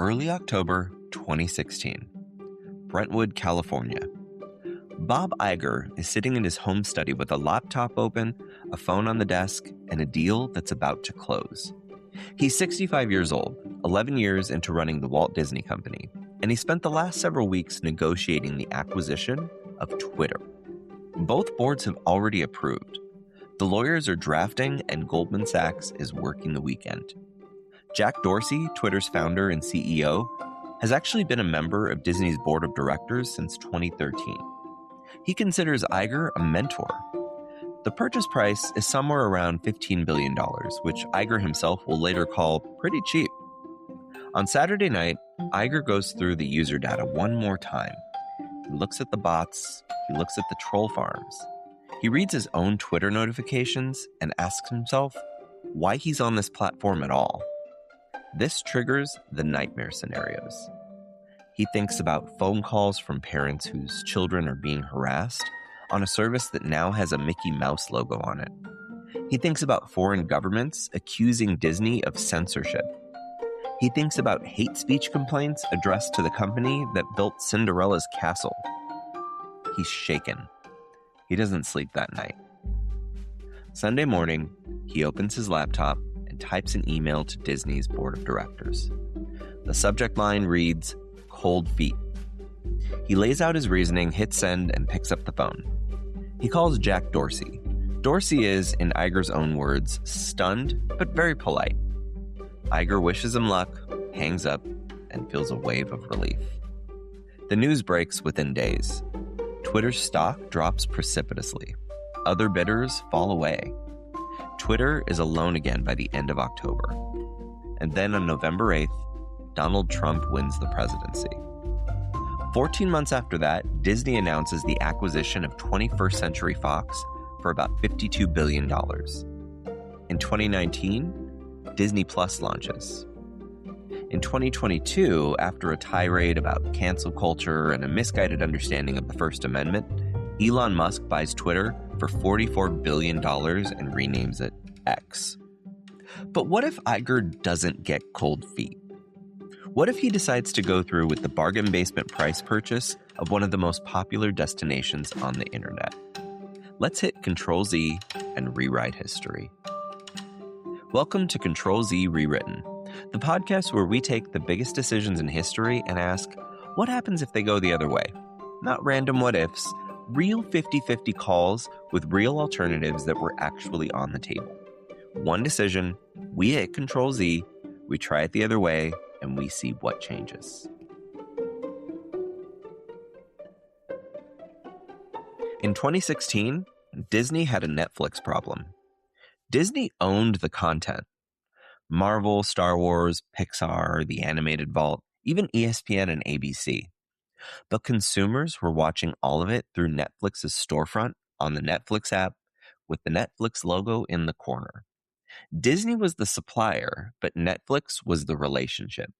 early October 2016, Brentwood, California. Bob Iger is sitting in his home study with a laptop open, a phone on the desk, and a deal that's about to close. He's 65 years old, 11 years into running the Walt Disney Company, and he spent the last several weeks negotiating the acquisition of Twitter. Both boards have already approved. The lawyers are drafting, and Goldman Sachs is working the weekend. Jack Dorsey, Twitter's founder and CEO, has actually been a member of Disney's board of directors since 2013. He considers Iger a mentor. The purchase price is somewhere around $15 billion, which Iger himself will later call pretty cheap. On Saturday night, Iger goes through the user data one more time. He looks at the bots, he looks at the troll farms. He reads his own Twitter notifications and asks himself why he's on this platform at all. This triggers the nightmare scenarios. He thinks about phone calls from parents whose children are being harassed on a service that now has a Mickey Mouse logo on it. He thinks about foreign governments accusing Disney of censorship. He thinks about hate speech complaints addressed to the company that built Cinderella's castle. He's shaken. He doesn't sleep that night. Sunday morning, he opens his laptop and types an email to Disney's board of directors. The subject line reads, "Cold feet." He lays out his reasoning, hits send, and picks up the phone. He calls Jack Dorsey. Dorsey is, in Iger's own words, stunned but very polite. Iger wishes him luck, hangs up, and feels a wave of relief. The news breaks within days. Twitter's stock drops precipitously. Other bidders fall away. Twitter is alone again by the end of October. And then on November 8th, Donald Trump wins the presidency. 14 months after that, Disney announces the acquisition of 21st Century Fox for about $52 billion. In 2019, Disney Plus launches. In 2022, after a tirade about cancel culture and a misguided understanding of the First Amendment, Elon Musk buys Twitter for $44 billion and renames it X. But what if Iger doesn't get cold feet? What if he decides to go through with the bargain basement price purchase of one of the most popular destinations on the internet? Let's hit Control-Z and rewrite history. Welcome to Control-Z Rewritten, the podcast where we take the biggest decisions in history and ask, what happens if they go the other way? Not random what-ifs, real 50-50 calls with real alternatives that were actually on the table. One decision, we hit Control-Z, we try it the other way, and we see what changes. In 2016, Disney had a Netflix problem. Disney owned the content. Marvel, Star Wars, Pixar, the Animated Vault, even ESPN and ABC. But consumers were watching all of it through Netflix's storefront on the Netflix app with the Netflix logo in the corner. Disney was the supplier, but Netflix was the relationship.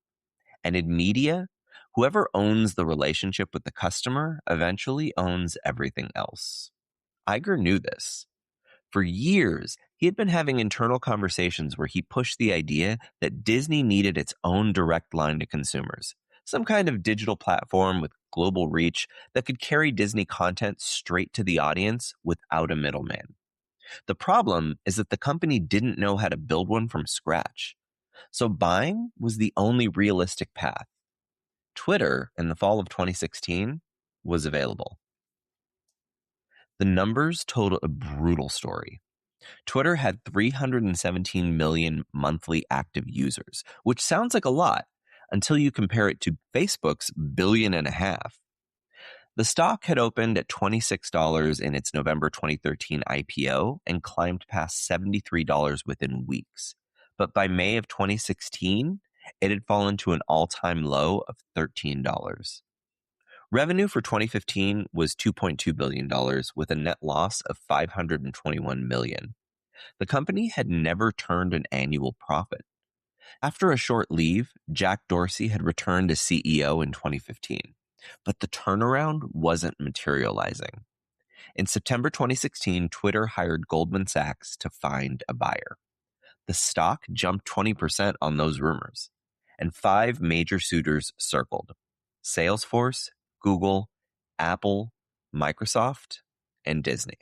And in media, whoever owns the relationship with the customer eventually owns everything else. Iger knew this. For years, he had been having internal conversations where he pushed the idea that Disney needed its own direct line to consumers, some kind of digital platform with global reach that could carry Disney content straight to the audience without a middleman. The problem is that the company didn't know how to build one from scratch. So buying was the only realistic path. Twitter, in the fall of 2016, was available. The numbers told a brutal story. Twitter had 317 million monthly active users, which sounds like a lot until you compare it to Facebook's 1.5 billion. The stock had opened at $26 in its November 2013 IPO and climbed past $73 within weeks. But by May of 2016, it had fallen to an all-time low of $13. Revenue for 2015 was $2.2 billion with a net loss of $521 million. The company had never turned an annual profit. After a short leave, Jack Dorsey had returned as CEO in 2015, but the turnaround wasn't materializing. In September 2016, Twitter hired Goldman Sachs to find a buyer. The stock jumped 20% on those rumors. and 5 major suitors circled: Salesforce, Google, Apple, Microsoft, and Disney.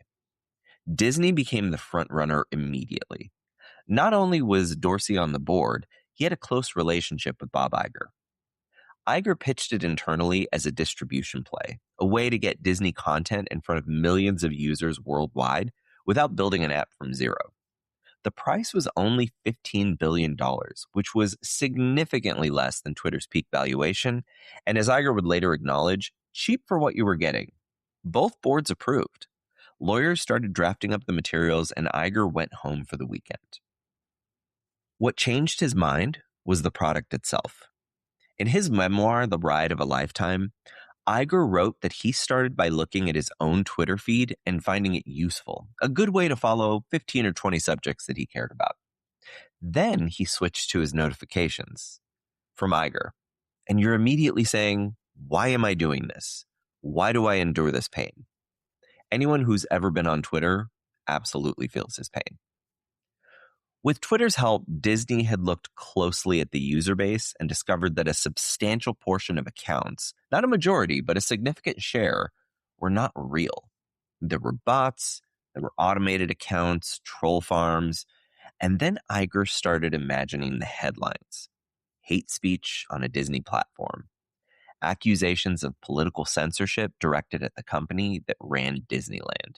Disney became the frontrunner immediately. Not only was Dorsey on the board, he had a close relationship with Bob Iger. Iger pitched it internally as a distribution play, a way to get Disney content in front of millions of users worldwide without building an app from zero. The price was only $15 billion, which was significantly less than Twitter's peak valuation, and as Iger would later acknowledge, cheap for what you were getting. Both boards approved. Lawyers started drafting up the materials, and Iger went home for the weekend. What changed his mind was the product itself. In his memoir, The Ride of a Lifetime, Iger wrote that he started by looking at his own Twitter feed and finding it useful, a good way to follow 15 or 20 subjects that he cared about. Then he switched to his notifications from Iger, and you're immediately saying, why am I doing this? Why do I endure this pain? Anyone who's ever been on Twitter absolutely feels his pain. With Twitter's help, Disney had looked closely at the user base and discovered that a substantial portion of accounts, not a majority, but a significant share, were not real. There were bots, there were automated accounts, troll farms, and then Iger started imagining the headlines. Hate speech on a Disney platform. Accusations of political censorship directed at the company that ran Disneyland.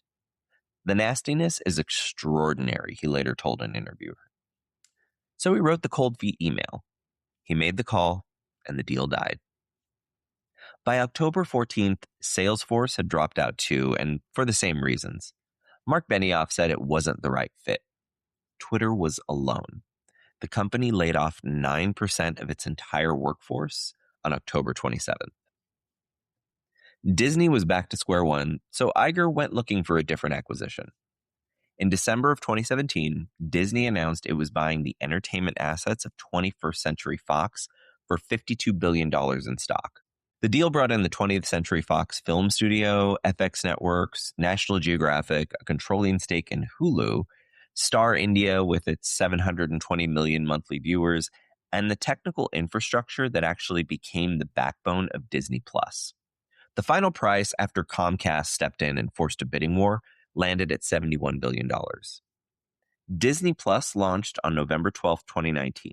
The nastiness is extraordinary, he later told an interviewer. So he wrote the cold feet email. He made the call, and the deal died. By October 14th, Salesforce had dropped out too, and for the same reasons. Mark Benioff said it wasn't the right fit. Twitter was alone. The company laid off 9% of its entire workforce on October 27th. Disney was back to square one, so Iger went looking for a different acquisition. In December of 2017, Disney announced it was buying the entertainment assets of 21st Century Fox for $52 billion in stock. The deal brought in the 20th Century Fox Film Studio, FX Networks, National Geographic, a controlling stake in Hulu, Star India with its 720 million monthly viewers, and the technical infrastructure that actually became the backbone of Disney+. The final price, after Comcast stepped in and forced a bidding war, landed at $71 billion. Disney Plus launched on November 12, 2019,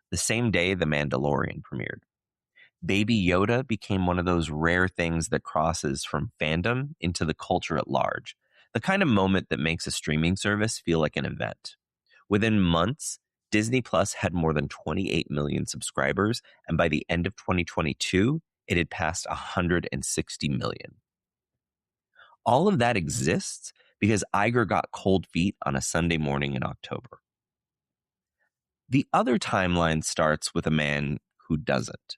the same day The Mandalorian premiered. Baby Yoda became one of those rare things that crosses from fandom into the culture at large, the kind of moment that makes a streaming service feel like an event. Within months, Disney Plus had more than 28 million subscribers, and by the end of 2022, it had passed 160 million. All of that exists because Iger got cold feet on a Sunday morning in October. The other timeline starts with a man who doesn't.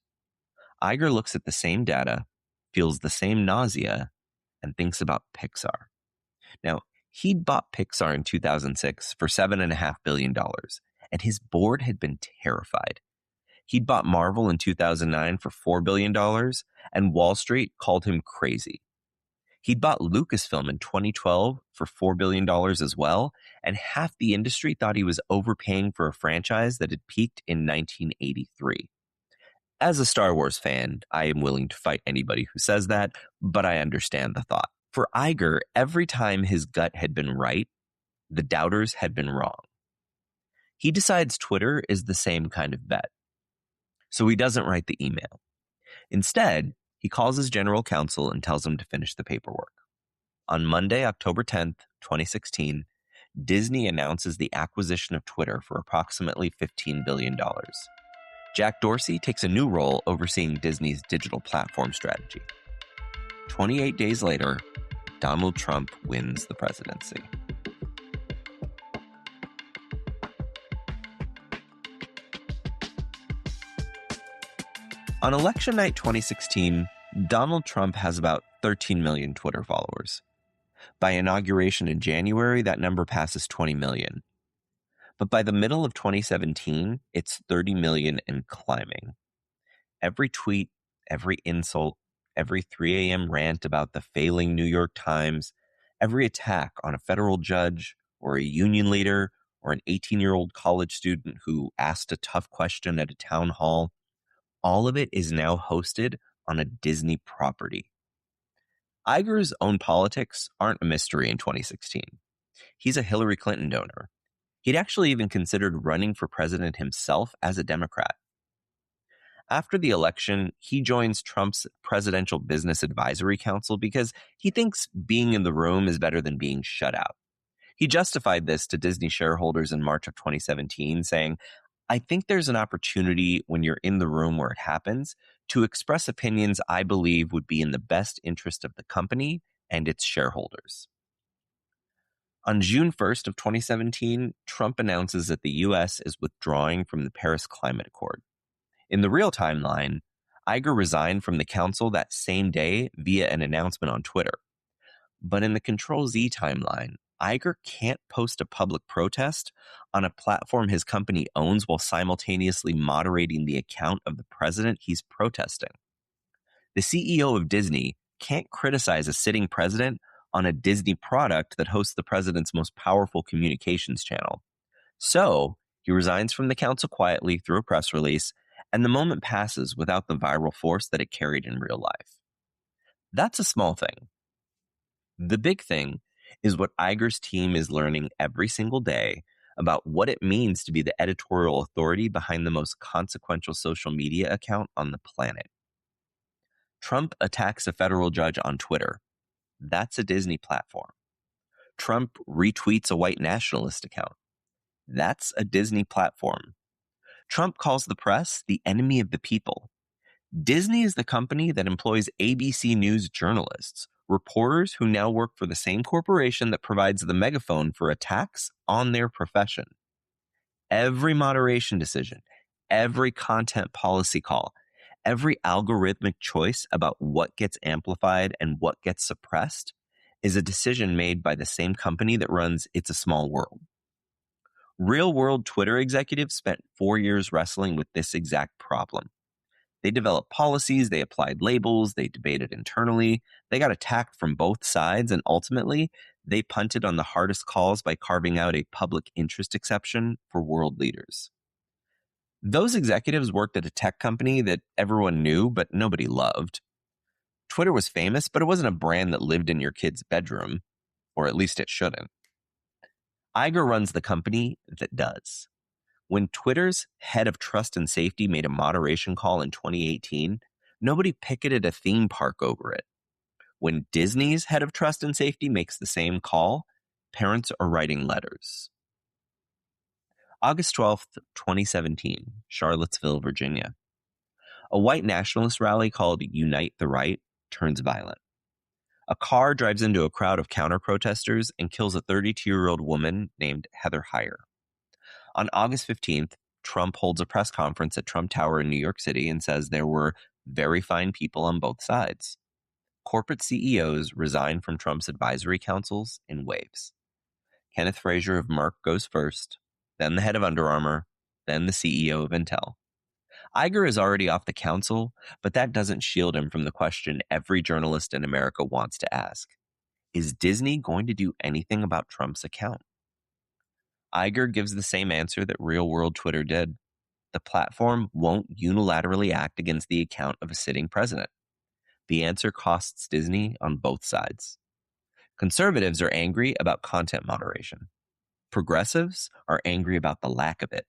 Iger looks at the same data, feels the same nausea, and thinks about Pixar. Now, he'd bought Pixar in 2006 for $7.5 billion, and his board had been terrified. He'd bought Marvel in 2009 for $4 billion, and Wall Street called him crazy. He'd bought Lucasfilm in 2012 for $4 billion as well, and half the industry thought he was overpaying for a franchise that had peaked in 1983. As a Star Wars fan, I am willing to fight anybody who says that, but I understand the thought. For Iger, every time his gut had been right, the doubters had been wrong. He decides Twitter is the same kind of bet. So he doesn't write the email. Instead, he calls his general counsel and tells him to finish the paperwork. On Monday, October 10th, 2016, Disney announces the acquisition of Twitter for approximately $15 billion. Jack Dorsey takes a new role overseeing Disney's digital platform strategy. 28 days later, Donald Trump wins the presidency. On election night 2016, Donald Trump has about 13 million Twitter followers. By inauguration in January, that number passes 20 million. But by the middle of 2017, it's 30 million and climbing. Every tweet, every insult, every 3 a.m. rant about the failing New York Times, every attack on a federal judge or a union leader or an 18-year-old college student who asked a tough question at a town hall, all of it is now hosted on a Disney property. Iger's own politics aren't a mystery in 2016. He's a Hillary Clinton donor. He'd actually even considered running for president himself as a Democrat. After the election, he joins Trump's Presidential Business Advisory Council because he thinks being in the room is better than being shut out. He justified this to Disney shareholders in March of 2017, saying, "I think there's an opportunity when you're in the room where it happens to express opinions I believe would be in the best interest of the company and its shareholders." On June 1st of 2017, Trump announces that the U.S. is withdrawing from the Paris Climate Accord. In the real timeline, Iger resigned from the council that same day via an announcement on Twitter. But in the Control-Z timeline, Iger can't post a public protest on a platform his company owns while simultaneously moderating the account of the president he's protesting. The CEO of Disney can't criticize a sitting president on a Disney product that hosts the president's most powerful communications channel. So he resigns from the council quietly through a press release, and the moment passes without the viral force that it carried in real life. That's a small thing. The big thing is what Iger's team is learning every single day about what it means to be the editorial authority behind the most consequential social media account on the planet. Trump attacks a federal judge on Twitter. That's a Disney platform. Trump retweets a white nationalist account. That's a Disney platform. Trump calls the press the enemy of the people. Disney is the company that employs ABC News journalists, reporters who now work for the same corporation that provides the megaphone for attacks on their profession. Every moderation decision, every content policy call, every algorithmic choice about what gets amplified and what gets suppressed is a decision made by the same company that runs It's a Small World. Real-world Twitter executives spent 4 years wrestling with this exact problem. They developed policies, they applied labels, they debated internally, they got attacked from both sides, and ultimately, they punted on the hardest calls by carving out a public interest exception for world leaders. Those executives worked at a tech company that everyone knew, but nobody loved. Twitter was famous, but it wasn't a brand that lived in your kid's bedroom, or at least it shouldn't. Iger runs the company that does. When Twitter's head of trust and safety made a moderation call in 2018, nobody picketed a theme park over it. When Disney's head of trust and safety makes the same call, parents are writing letters. August 12th, 2017, Charlottesville, Virginia. A white nationalist rally called Unite the Right turns violent. A car drives into a crowd of counter-protesters and kills a 32-year-old woman named Heather Heyer. On August 15th, Trump holds a press conference at Trump Tower in New York City and says there were very fine people on both sides. Corporate CEOs resign from Trump's advisory councils in waves. Kenneth Frazier of Merck goes first, then the head of Under Armour, then the CEO of Intel. Iger is already off the council, but that doesn't shield him from the question every journalist in America wants to ask. Is Disney going to do anything about Trump's account? Iger gives the same answer that real-world Twitter did. The platform won't unilaterally act against the account of a sitting president. The answer costs Disney on both sides. Conservatives are angry about content moderation. Progressives are angry about the lack of it.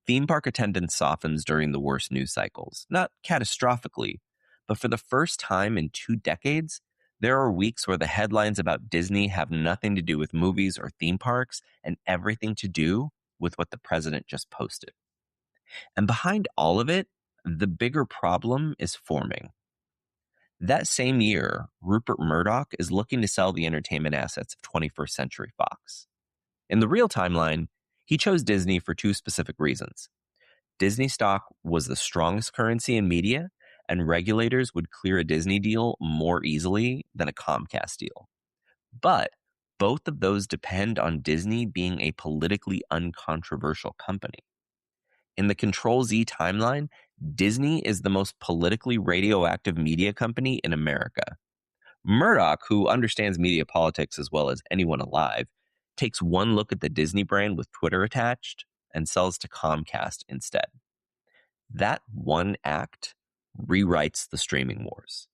Theme park attendance softens during the worst news cycles, not catastrophically, but for the first time in 2 decades, there are weeks where the headlines about Disney have nothing to do with movies or theme parks and everything to do with what the president just posted. And behind all of it, the bigger problem is forming. That same year, Rupert Murdoch is looking to sell the entertainment assets of 21st Century Fox. In the real timeline, he chose Disney for 2 specific reasons. Disney stock was the strongest currency in media, and regulators would clear a Disney deal more easily than a Comcast deal. But both of those depend on Disney being a politically uncontroversial company. In the Control-Z timeline, Disney is the most politically radioactive media company in America. Murdoch, who understands media politics as well as anyone alive, takes one look at the Disney brand with Twitter attached and sells to Comcast instead. That one act rewrites the streaming wars.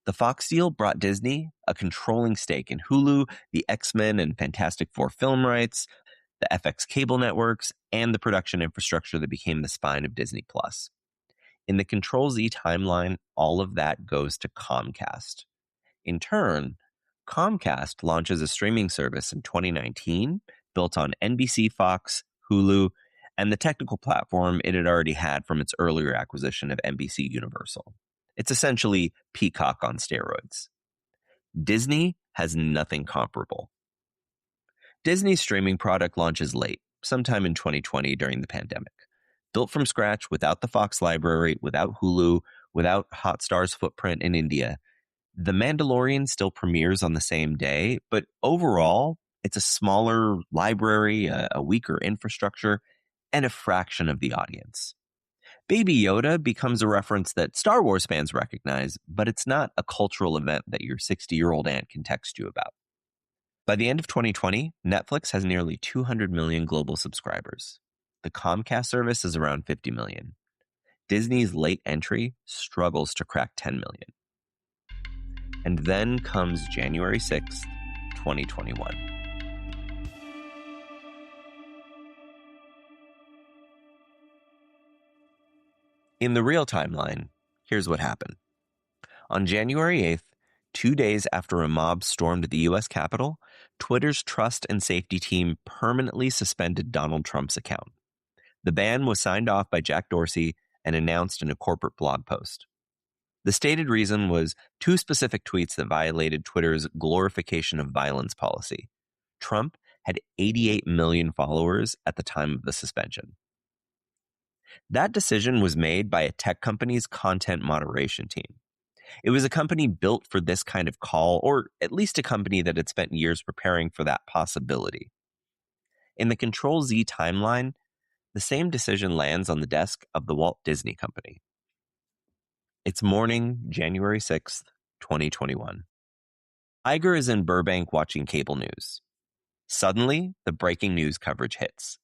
The Fox deal brought Disney a controlling stake in Hulu, the X-Men and Fantastic Four film rights, the FX cable networks, and the production infrastructure that became the spine of Disney+. In the Control-Z timeline, all of that goes to Comcast. In turn, Comcast launches a streaming service in 2019 built on NBC, Fox, Hulu, and the technical platform it had already had from its earlier acquisition of NBC Universal. It's essentially Peacock on steroids. Disney has nothing comparable. Disney's streaming product launches late, sometime in 2020 during the pandemic. Built from scratch without the Fox library, without Hulu, without Hotstar's footprint in India, The Mandalorian still premieres on the same day, but overall, it's a smaller library, a weaker infrastructure, and a fraction of the audience. Baby Yoda becomes a reference that Star Wars fans recognize, but it's not a cultural event that your 60-year-old aunt can text you about. By the end of 2020, Netflix has nearly 200 million global subscribers. The Comcast service is around 50 million. Disney's late entry struggles to crack 10 million. And then comes January 6th, 2021. In the real timeline, here's what happened. On January 8th, 2 days after a mob stormed the U.S. Capitol, Twitter's trust and safety team permanently suspended Donald Trump's account. The ban was signed off by Jack Dorsey and announced in a corporate blog post. The stated reason was 2 specific tweets that violated Twitter's glorification of violence policy. Trump had 88 million followers at the time of the suspension. That decision was made by a tech company's content moderation team. It was a company built for this kind of call, or at least a company that had spent years preparing for that possibility. In the Control-Z timeline, the same decision lands on the desk of the Walt Disney Company. It's morning, January 6th, 2021. Iger is in Burbank watching cable news. Suddenly, the breaking news coverage hits.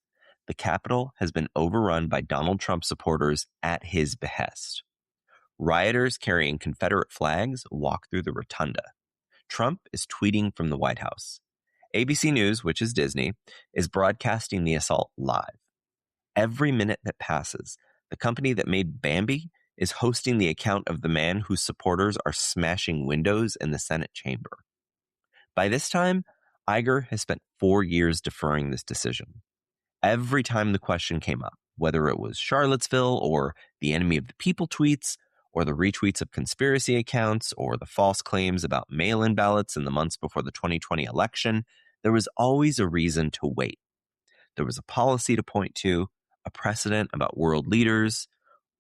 The Capitol has been overrun by Donald Trump supporters at his behest. Rioters carrying Confederate flags walk through the rotunda. Trump is tweeting from the White House. ABC News, which is Disney, is broadcasting the assault live. Every minute that passes, the company that made Bambi is hosting the account of the man whose supporters are smashing windows in the Senate chamber. By this time, Iger has spent 4 years deferring this decision. Every time the question came up, whether it was Charlottesville or the enemy of the people tweets, or the retweets of conspiracy accounts, or the false claims about mail-in ballots in the months before the 2020 election, there was always a reason to wait. There was a policy to point to, a precedent about world leaders,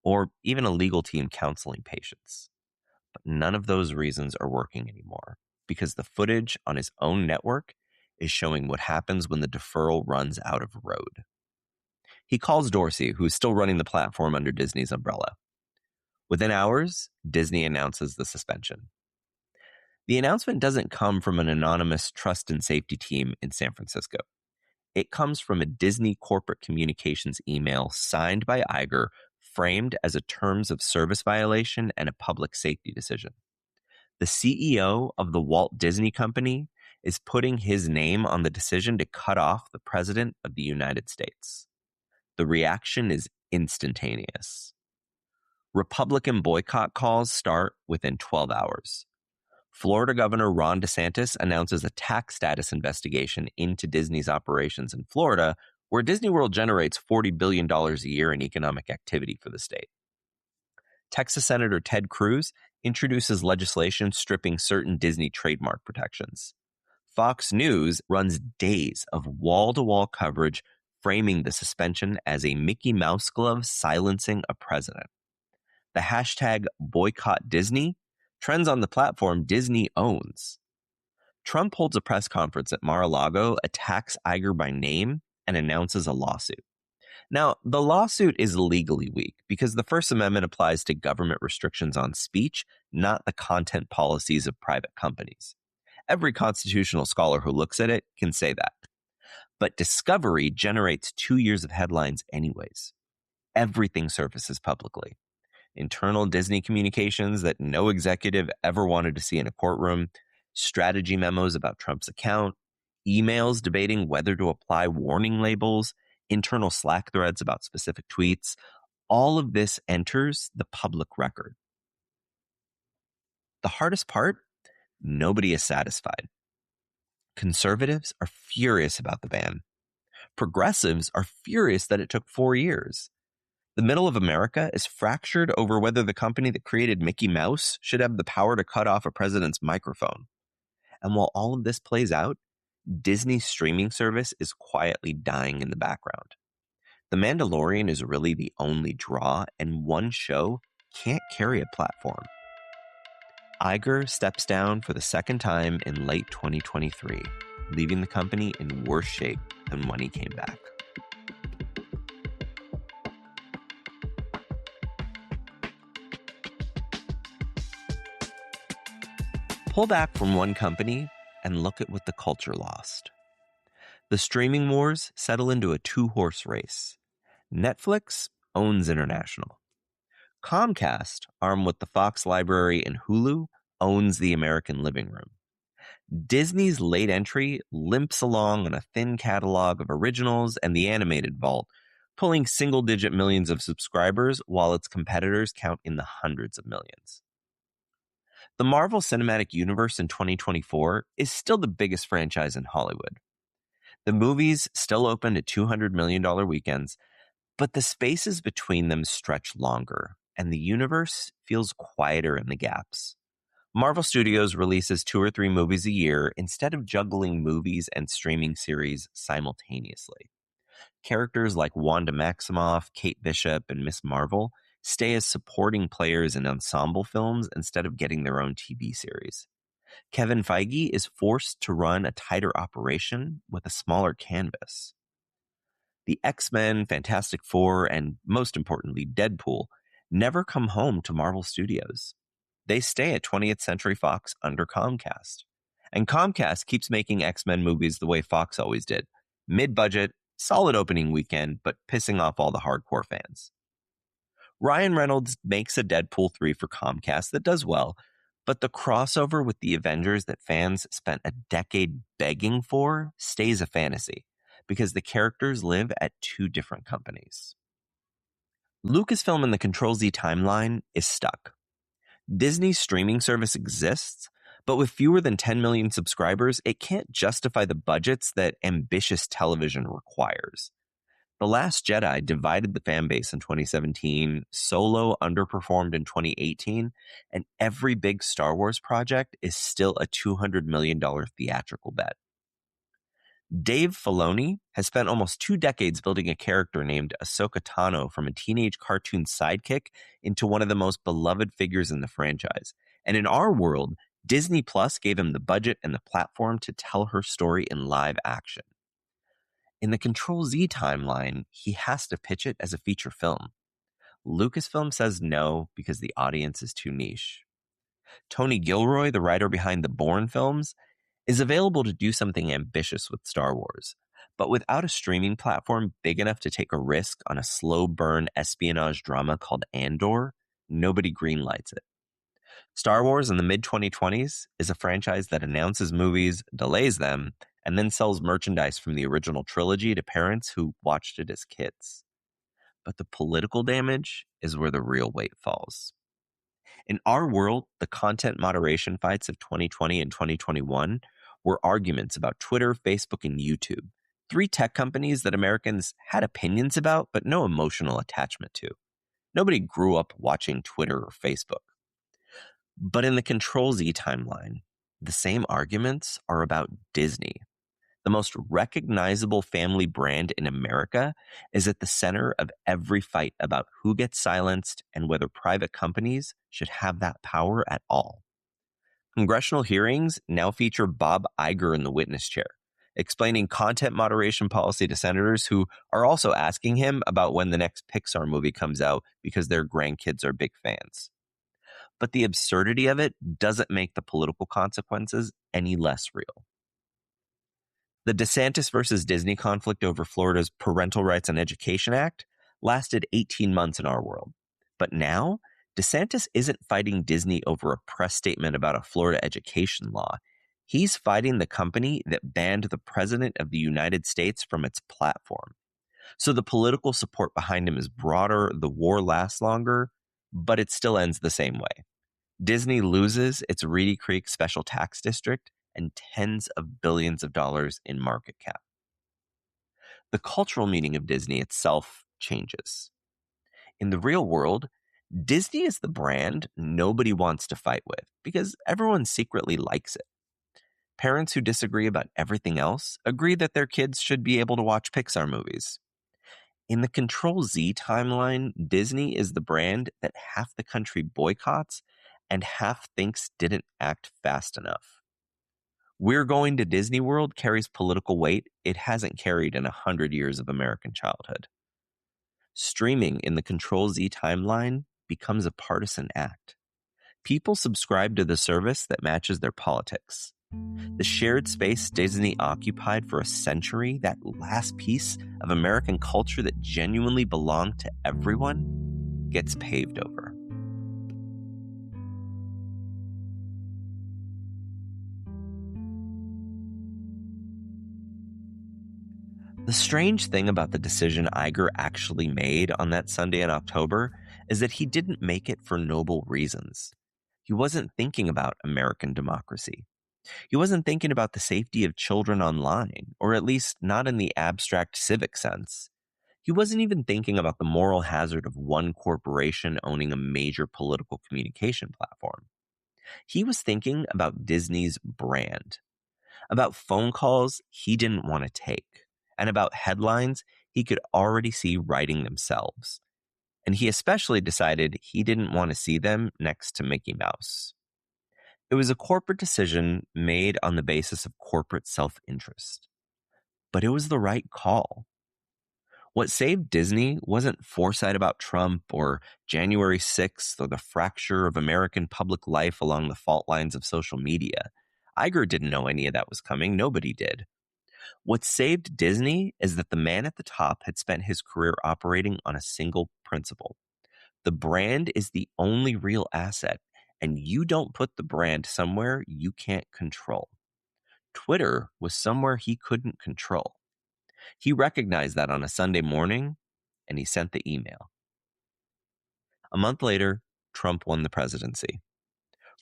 or even a legal team counseling patients. But none of those reasons are working anymore, because the footage on his own network is showing what happens when the deferral runs out of road. He calls Dorsey, who is still running the platform under Disney's umbrella. Within hours, Disney announces the suspension. The announcement doesn't come from an anonymous trust and safety team in San Francisco. It comes from a Disney corporate communications email signed by Iger, framed as a terms of service violation and a public safety decision. The CEO of the Walt Disney Company is putting his name on the decision to cut off the President of the United States. The reaction is instantaneous. Republican boycott calls start within 12 hours. Florida Governor Ron DeSantis announces a tax status investigation into Disney's operations in Florida, where Disney World generates $40 billion a year in economic activity for the state. Texas Senator Ted Cruz introduces legislation stripping certain Disney trademark protections. Fox News runs days of wall-to-wall coverage framing the suspension as a Mickey Mouse glove silencing a president. The hashtag boycott Disney trends on the platform Disney owns. Trump holds a press conference at Mar-a-Lago, attacks Iger by name, and announces a lawsuit. Now, the lawsuit is legally weak because the First Amendment applies to government restrictions on speech, not the content policies of private companies. Every constitutional scholar who looks at it can say that. But discovery generates 2 years of headlines anyways. everything surfaces publicly. Internal Disney communications that no executive ever wanted to see in a courtroom, strategy memos about Trump's account, emails debating whether to apply warning labels, internal Slack threads about specific tweets. All of this enters the public record. The hardest part? Nobody is satisfied. Conservatives are furious about the ban. Progressives are furious that it took 4 years. The middle of America is fractured over whether the company that created Mickey Mouse should have the power to cut off a president's microphone. And while all of this plays out, Disney's streaming service is quietly dying in the background. The Mandalorian is really the only draw, and one show can't carry a platform. Iger steps down for the second time in late 2023, leaving the company in worse shape than when he came back. Pull back from one company and look at what the culture lost. The streaming wars settle into a two-horse race. Netflix owns international. Comcast, armed with the Fox library and Hulu, owns the American living room. Disney's late entry limps along on a thin catalog of originals and the animated vault, pulling single-digit millions of subscribers while its competitors count in the hundreds of millions. The Marvel Cinematic Universe in 2024 is still the biggest franchise in Hollywood. The movies still open at $200 million weekends, but the spaces between them stretch longer, and the universe feels quieter in the gaps. Marvel Studios releases 2 or 3 movies a year instead of juggling movies and streaming series simultaneously. Characters like Wanda Maximoff, Kate Bishop, and Miss Marvel stay as supporting players in ensemble films instead of getting their own TV series. Kevin Feige is forced to run a tighter operation with a smaller canvas. The X-Men, Fantastic Four, and most importantly, Deadpool never come home to Marvel Studios. They stay at 20th Century Fox under Comcast. And Comcast keeps making X-Men movies the way Fox always did. Mid-budget, solid opening weekend, but pissing off all the hardcore fans. Ryan Reynolds makes a Deadpool 3 for Comcast that does well, but the crossover with the Avengers that fans spent a decade begging for stays a fantasy, because the characters live at 2 different companies. Lucasfilm in the Control-Z timeline is stuck. Disney's streaming service exists, but with fewer than 10 million subscribers, it can't justify the budgets that ambitious television requires. The Last Jedi divided the fan base in 2017, Solo underperformed in 2018, and every big Star Wars project is still a $200 million theatrical bet. Dave Filoni has spent almost 2 decades building a character named Ahsoka Tano from a teenage cartoon sidekick into one of the most beloved figures in the franchise. And in our world, Disney Plus gave him the budget and the platform to tell her story in live action. In the Control-Z timeline, he has to pitch it as a feature film. Lucasfilm says no because the audience is too niche. Tony Gilroy, the writer behind the Bourne films, is available to do something ambitious with Star Wars, but without a streaming platform big enough to take a risk on a slow-burn espionage drama called Andor, nobody greenlights it. Star Wars in the mid-2020s is a franchise that announces movies, delays them, and then sells merchandise from the original trilogy to parents who watched it as kids. But the political damage is where the real weight falls. In our world, the content moderation fights of 2020 and 2021 were arguments about Twitter, Facebook, and YouTube, 3 tech companies that Americans had opinions about but no emotional attachment to. Nobody grew up watching Twitter or Facebook. But in the Control-Z timeline, the same arguments are about Disney. The most recognizable family brand in America is at the center of every fight about who gets silenced and whether private companies should have that power at all. Congressional hearings now feature Bob Iger in the witness chair, explaining content moderation policy to senators who are also asking him about when the next Pixar movie comes out because their grandkids are big fans. But the absurdity of it doesn't make the political consequences any less real. The DeSantis versus Disney conflict over Florida's Parental Rights and Education Act lasted 18 months in our world. But now, DeSantis isn't fighting Disney over a press statement about a Florida education law. He's fighting the company that banned the President of the United States from its platform. So the political support behind him is broader, the war lasts longer, but it still ends the same way. Disney loses its Reedy Creek Special Tax District and tens of billions of dollars in market cap. The cultural meaning of Disney itself changes. In the real world, Disney is the brand nobody wants to fight with because everyone secretly likes it. Parents who disagree about everything else agree that their kids should be able to watch Pixar movies. In the Control-Z timeline, Disney is the brand that half the country boycotts and half thinks didn't act fast enough. We're Going to Disney World carries political weight it hasn't carried in 100 years of American childhood. Streaming in the Control-Z timeline becomes a partisan act. People subscribe to the service that matches their politics. The shared space Disney occupied for a century, that last piece of American culture that genuinely belonged to everyone, gets paved over. The strange thing about the decision Iger actually made on that Sunday in October is that he didn't make it for noble reasons. He wasn't thinking about American democracy. He wasn't thinking about the safety of children online, or at least not in the abstract civic sense. He wasn't even thinking about the moral hazard of one corporation owning a major political communication platform. He was thinking about Disney's brand, about phone calls he didn't want to take, and about headlines he could already see writing themselves. And he especially decided he didn't want to see them next to Mickey Mouse. It was a corporate decision made on the basis of corporate self-interest. But it was the right call. What saved Disney wasn't foresight about Trump or January 6th or the fracture of American public life along the fault lines of social media. Iger didn't know any of that was coming. Nobody did. What saved Disney is that the man at the top had spent his career operating on a single principle. The brand is the only real asset, and you don't put the brand somewhere you can't control. Twitter was somewhere he couldn't control. He recognized that on a Sunday morning, and he sent the email. A month later, Trump won the presidency.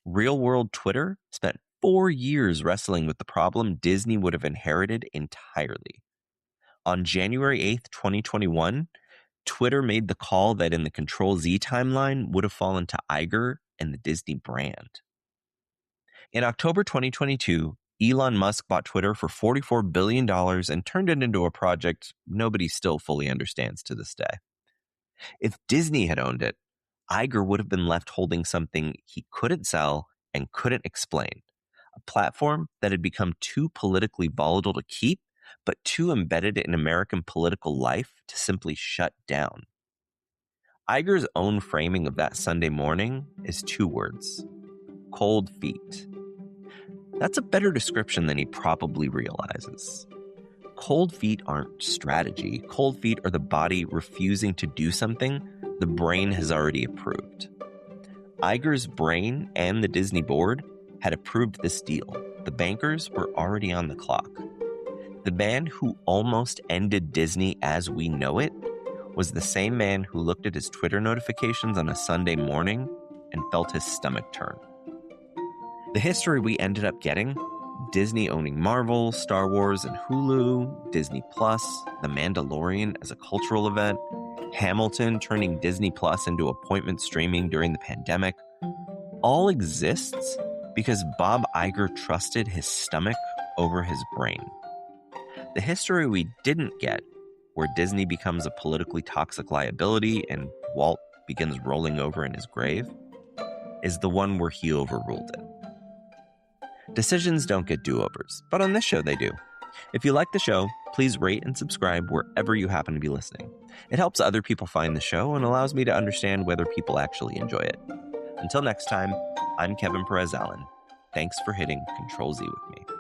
Real-world Twitter spent 4 years wrestling with the problem Disney would have inherited entirely. On January 8th, 2021, Twitter made the call that in the Control-Z timeline would have fallen to Iger and the Disney brand. In October 2022, Elon Musk bought Twitter for $44 billion and turned it into a project nobody still fully understands to this day. If Disney had owned it, Iger would have been left holding something he couldn't sell and couldn't explain, a platform that had become too politically volatile to keep, but too embedded in American political life to simply shut down. Iger's own framing of that Sunday morning is 2 words: cold feet. That's a better description than he probably realizes. Cold feet aren't strategy. Cold feet are the body refusing to do something the brain has already approved. Iger's brain and the Disney board had approved this deal. The bankers were already on the clock. The man who almost ended Disney as we know it was the same man who looked at his Twitter notifications on a Sunday morning and felt his stomach turn. The history we ended up getting, Disney owning Marvel, Star Wars, and Hulu, Disney Plus, The Mandalorian as a cultural event, Hamilton turning Disney Plus into appointment streaming during the pandemic, all exists because Bob Iger trusted his stomach over his brain. The history we didn't get, where Disney becomes a politically toxic liability and Walt begins rolling over in his grave, is the one where he overruled it. Decisions don't get do-overs, but on this show they do. If you like the show, please rate and subscribe wherever you happen to be listening. It helps other people find the show and allows me to understand whether people actually enjoy it. Until next time, I'm Kevin Perez Allen. Thanks for hitting Control-Z with me.